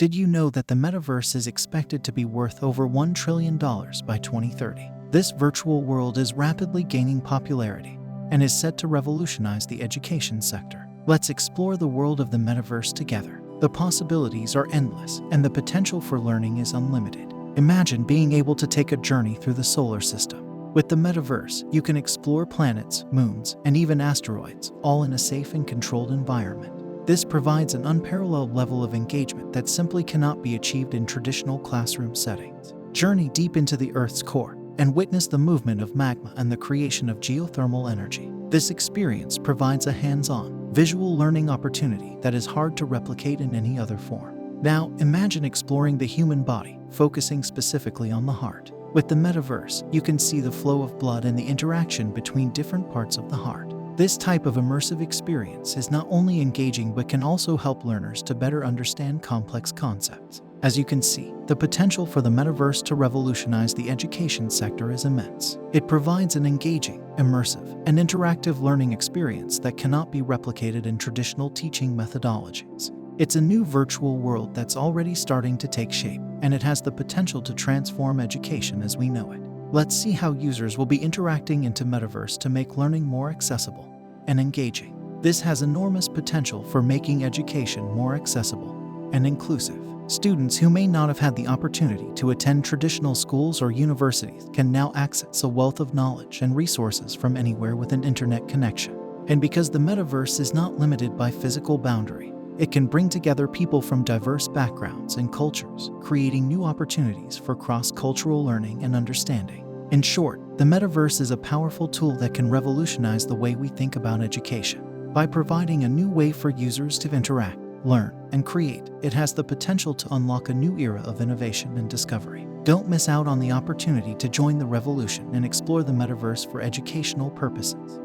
Did you know that the metaverse is expected to be worth over $1 trillion by 2030? This virtual world is rapidly gaining popularity and is set to revolutionize the education sector. Let's explore the world of the metaverse together. The possibilities are endless, and the potential for learning is unlimited. Imagine being able to take a journey through the solar system. With the metaverse, you can explore planets, moons, and even asteroids, all in a safe and controlled environment. This provides an unparalleled level of engagement that simply cannot be achieved in traditional classroom settings. Journey deep into the Earth's core and witness the movement of magma and the creation of geothermal energy. This experience provides a hands-on, visual learning opportunity that is hard to replicate in any other form. Now, imagine exploring the human body, focusing specifically on the heart. With the metaverse, you can see the flow of blood and the interaction between different parts of the heart. This type of immersive experience is not only engaging but can also help learners to better understand complex concepts. As you can see, the potential for the metaverse to revolutionize the education sector is immense. It provides an engaging, immersive, and interactive learning experience that cannot be replicated in traditional teaching methodologies. It's a new virtual world that's already starting to take shape, and it has the potential to transform education as we know it. Let's see how users will be interacting into metaverse to make learning more accessible and engaging. This has enormous potential for making education more accessible and inclusive. Students who may not have had the opportunity to attend traditional schools or universities can now access a wealth of knowledge and resources from anywhere with an internet connection. And because the metaverse is not limited by physical boundary, it can bring together people from diverse backgrounds and cultures, creating new opportunities for cross-cultural learning and understanding. In short, the metaverse is a powerful tool that can revolutionize the way we think about education. By providing a new way for users to interact, learn, and create, it has the potential to unlock a new era of innovation and discovery. Don't miss out on the opportunity to join the revolution and explore the metaverse for educational purposes.